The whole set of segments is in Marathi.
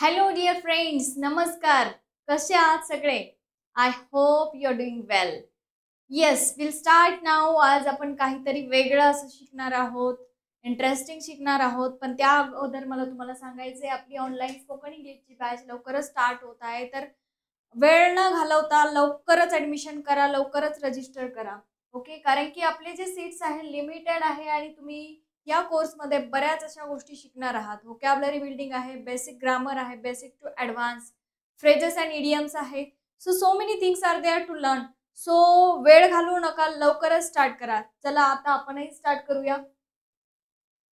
हॅलो डिअर फ्रेंड्स, नमस्कार. कसे आहात सगळे? I hope you are doing well. Yes, will start now. आज आपण काहीतरी वेगळं असं शिकणार आहोत, इंटरेस्टिंग शिकणार आहोत. पण त्या अगोदर मला तुम्हाला सांगायचं आहे, आपली ऑनलाईन स्पोकन इंग्लिशची बॅच लवकरच स्टार्ट होत आहे. तर वेळ न घालवता लवकरच ॲडमिशन करा, लवकरच रजिस्टर करा. ओके, कारण की आपले जे सीट्स आहे लिमिटेड आहे आणि तुम्ही या कोर्समध्ये बऱ्याच अशा गोष्टी शिकणार आहात. व्होकॅब्युलरी बिल्डिंग आहे, बेसिक ग्रामर आहे, basic to advance phrases and idioms आहे. So many things are there to learn. So वेळ घालवू नका, लवकरच स्टार्ट करा. चला आता आपणही स्टार्ट करूया.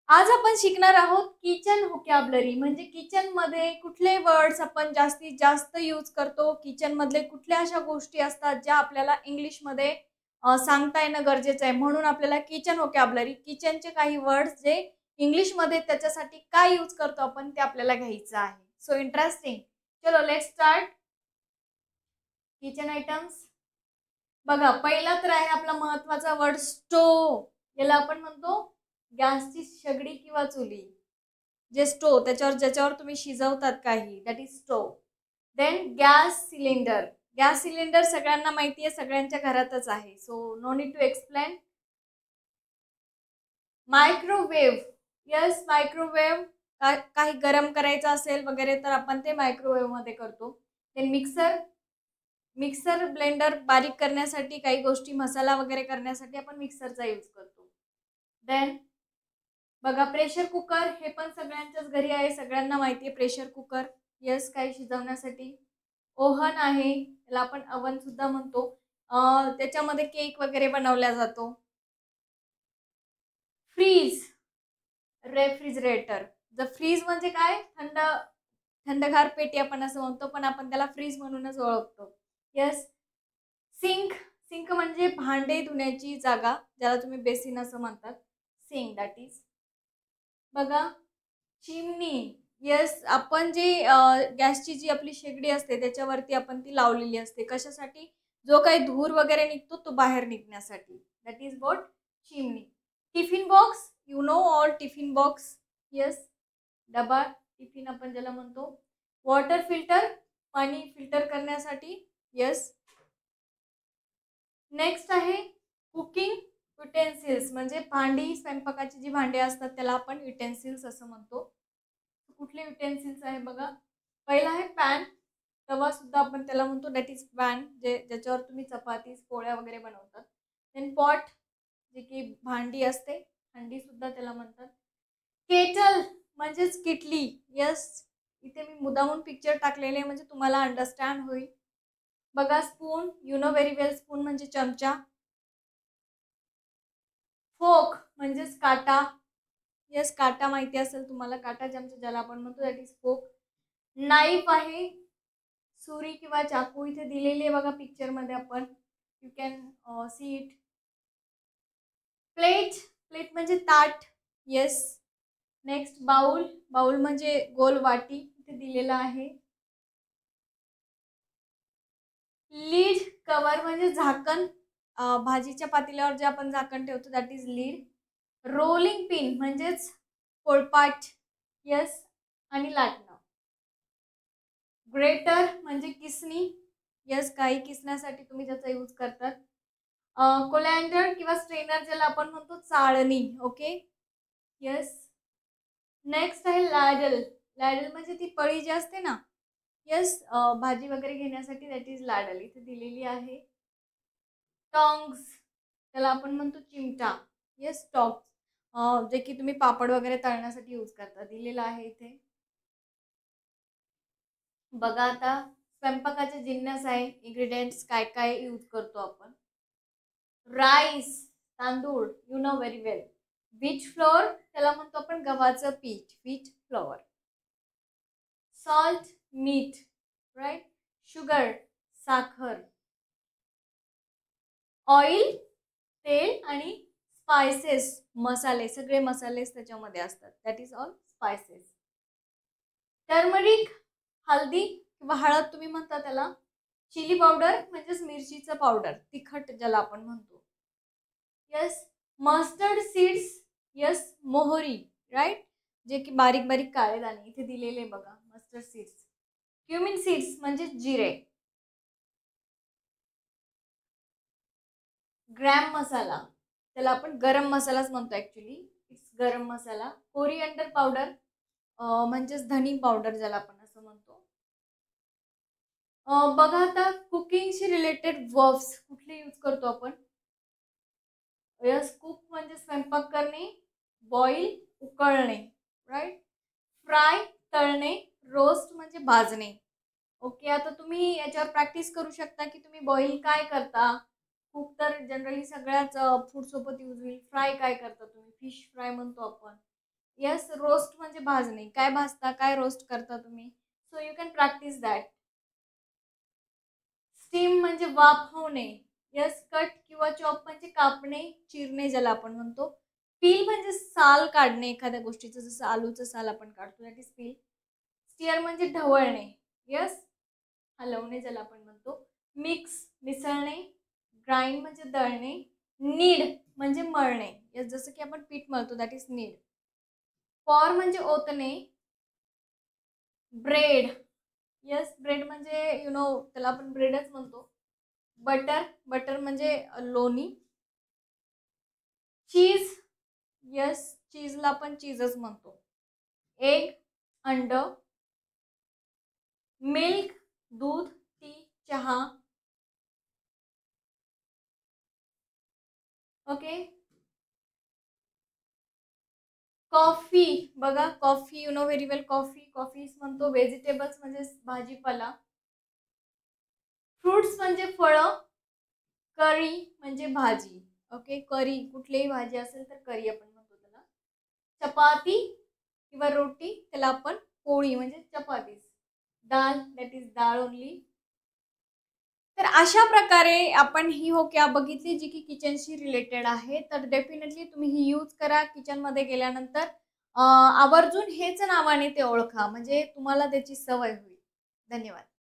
आज आपण शिकणार आहोत किचन व्होकॅब्युलरी, म्हणजे किचनमध्ये कुठले वर्ड्स आपण जास्तीत जास्त यूज करतो, किचनमधले कुठल्या अशा गोष्टी असतात ज्या आपल्याला इंग्लिशमध्ये सांगता येणं गरजेचं आहे. म्हणून आपल्याला किचन व्होकॅब्युलरी, किचनचे काही वर्ड्स जे इंग्लिशमध्ये त्याच्यासाठी काय यूज करतो आपण ते आपल्याला घ्यायचं आहे. So interesting. चलो लेट्स स्टार्ट. किचन आयटम्स बघा, पहिला तर आहे आपला महत्वाचा वर्ड स्टोव. याला आपण म्हणतो गॅसची शेगडी किंवा चुली. जे स्टोव ज्याच्यावर तुम्ही शिजवतात काही, that is stove. Then gas cylinder. Gas cylinder सगळ्यांना माहिती आहे, सगळ्यांच्या घरातच आहे. So no need to explain. Microwave. Yes, microwave. काही गरम करायचं असेल वगैरे तर आपण ते मायक्रोवेव्ह मध्ये करतो. देन मिक्सर ब्लेंडर, बारीक करण्यासाठी काही गोष्टी, मसाला वगैरे करण्यासाठी आपण मिक्सरचा यूज करतो. देन बघा, प्रेशर कुकर. हे पण सगळ्यांच्याच घरी आहे, सगळ्यांना माहिती आहे प्रेशर कुकर. यस, काही शिजवण्यासाठी. ओव्हन आहे, त्याला आपण अवन सुद्धा म्हणतो. त्याच्यामध्ये केक वगैरे बनवला जातो. Fridge, refrigerator. फ्रीज म्हणजे काय? थंडगार पेटी आपण असं म्हणतो, पण आपण त्याला फ्रीज म्हणूनच ओळखतो. यस. सिंक. सिंक म्हणजे भांडे धुण्याची जागा, ज्याला तुम्ही बेसिन असं म्हणतात. Sink, that is. बघा, चिमणी. यस, आपण जे गॅसची जी आपली शेगडी असते त्याच्यावरती आपण ती लावलेली असते. कशासाठी? जो काही धूर वगैरे निघतो तो बाहेर निघण्यासाठी. That is what? चिमणी. Tiffin box. You know all tiffin box. Yes, डबा, टिफिन आपण ज्याला म्हणतो. वॉटर फिल्टर, पाणी फिल्टर करण्यासाठी. यस. नेक्स्ट आहे कुकिंग युटेन्सिल्स, म्हणजे भांडी, स्वयंपाकाची जी भांडी असतात त्याला आपण युटेन्सिल्स असं म्हणतो. कुठले युटेन्सिल्स आहे बघा. पहिला आहे पॅन. तवा सुद्धा आपण त्याला म्हणतो, दॅट इज पॅन, ज्याच्यावर तुम्ही चपाती, पोळ्या वगैरे बनवतात. देन पॉट, जे की भांडी असते, हंडी सुद्धा त्याला म्हणतात. केटल म्हणजेच किटली. यस, इथे मी मुद्दामून पिक्चर टाकलेले म्हणजे तुम्हाला अंडरस्टँड होईल. बघा, spoon. You know very well, spoon म्हणजे चमचा. फोक म्हणजेच काटा. यस, काटा माहिती असेल तुम्हाला, काटा चमचा ज्याला आपण म्हणतो, दॅट इज फोक. नाईफ आहे, सुरी किंवा चाकू इथे दिलेली आहे बघा पिक्चर मध्ये आपण. You can see it. Plate. Plate म्हणजे ताट. येस. Next bowl. बाउल म्हणजे गोल वाटी, इथे दिलेला आहे. लीड. कवर म्हणजे झाकण, भाजीच्या पातेल्यावर जे आपण झाकण ठेवतो, that is lead. Rolling pin म्हणजेच पोळपाट. यस, आणि लाटणं. ग्रेटर म्हणजे किसणी. यस, काही किसण्यासाठी तुम्ही त्याचा यूज करतात. कोलँडर किंवा स्ट्रेनर ज्याला आपण म्हणतो, चाळणी. ओके. यस. नेक्स्ट आहे लॅडल. लॅडल म्हणजे ती पळी जी असते ना. यस, भाजी वगैरे घेण्यासाठी, दॅट इज लॅडल, इथे दिलेली आहे. टॉंग्स, त्याला आपण म्हणतो चिमटा. यस, टॉंग्स, जे की तुम्ही पापड वगैरे तळण्यासाठी यूज करता, दिलेला आहे इथे. बघा, आता स्वयंपाकाचे जिन्नस आहे, इन्ग्रेडियंट्स काय काय यूज करतो आपण. राईस, तांदूळ, you know very well. Wheat flour, त्याला म्हणतो आपण गव्हाचं पीठ, व्हीट फ्लोअर. सॉल्ट, मीठ, राईट. शुगर, साखर. ऑइल, तेल, आणि स्पायसेस, मसाले, सगळे मसालेस त्याच्यामध्ये असतात, that is all spices. Turmeric, हल्दी किंवा हळद तुम्ही म्हणता त्याला. चिली पावडर म्हणजेच मिरचीचं पावडर, तिखट ज्याला आपण म्हणतो. यस. Mustard seeds. यस, मोहरी, राईट. जे की बारीक बारीक काळे दाणे इथे दिलेले बघा. Mustard seeds. क्युमिन सीड्स म्हणजे जिरे. ग्रॅम मसाला, त्याला आपण गरम मसालाच म्हणतो ऍक्च्युली. इट्स गरम मसाला. कोरिअंडर पावडर म्हणजेच धनी पावडर ज्याला आपण असं म्हणतो. बघा आता कुकिंगशी रिलेटेड वर्ब्स कुठले यूज करतो आपण. यस, कुक म्हणजे स्वयंपाक करणे, बॉईल उकळणे, राईट. फ्राय तळणे, रोस्ट म्हणजे भाजणे. ओके, आता तुम्ही याच्यावर प्रॅक्टिस करू शकता की तुम्ही बॉईल काय करता. कुक तर जनरली सगळ्याच फूड सोबत यूज होईल. फ्राय काय करता तुम्ही, फिश फ्राय म्हणतो आपण. यस, रोस्ट म्हणजे भाजणे, काय भाजता काय रोस्ट करता तुम्ही. So you can practice that. Steam म्हणजे वाफवणे. यस, कट किंवा चॉप म्हणजे कापणे चिरणे ज्याला आपण म्हणतो. पील म्हणजे साल काढणे एखाद्या गोष्टीचं, जसं आलूचं साल आपण काढतो, दॅट इज पील. स्टिअर म्हणजे ढवळणे. यस, हलवणे ज्याला आपण म्हणतो. मिक्स मिसळणे. ग्राइंड म्हणजे दळणे. नीड म्हणजे मळणे. यस, जसं की आपण पीठ मळतो, दॅट इज नीड. पॉर म्हणजे ओतणे. ब्रेड. यस, ब्रेड म्हणजे त्याला आपण ब्रेडच म्हणतो. बटर, बटर म्हणजे लोणी. चीज. यस, चीजला आपण चीजच म्हणतो. एग, अंड. मिल्क, दूध, टी, चहा. ओके. कॉफी, बघा कॉफी व्हेरी वेल. कॉफीज म्हणतो. व्हेजिटेबल्स म्हणजे भाजीपाला. फ्रुट्स म्हणजे फळं. करी म्हणजे भाजी. ओके, करी कुठलीही भाजी असेल तर करी आपण म्हणतो त्याला. चपाती किंवा रोटी, त्याला आपण पोळी म्हणजे चपातीस. दाल, दॅट इज डाळ ओनली. तर अशा प्रकारे आपण ही क्या बघितली जी की किचनशी रिलेटेड आहे. तर डेफिनेटली तुम्ही ही यूज करा किचनमध्ये गेल्यानंतर. आवर्जून हेच नावाने ते ओळखा, म्हणजे तुम्हाला त्याची सवय होईल. धन्यवाद.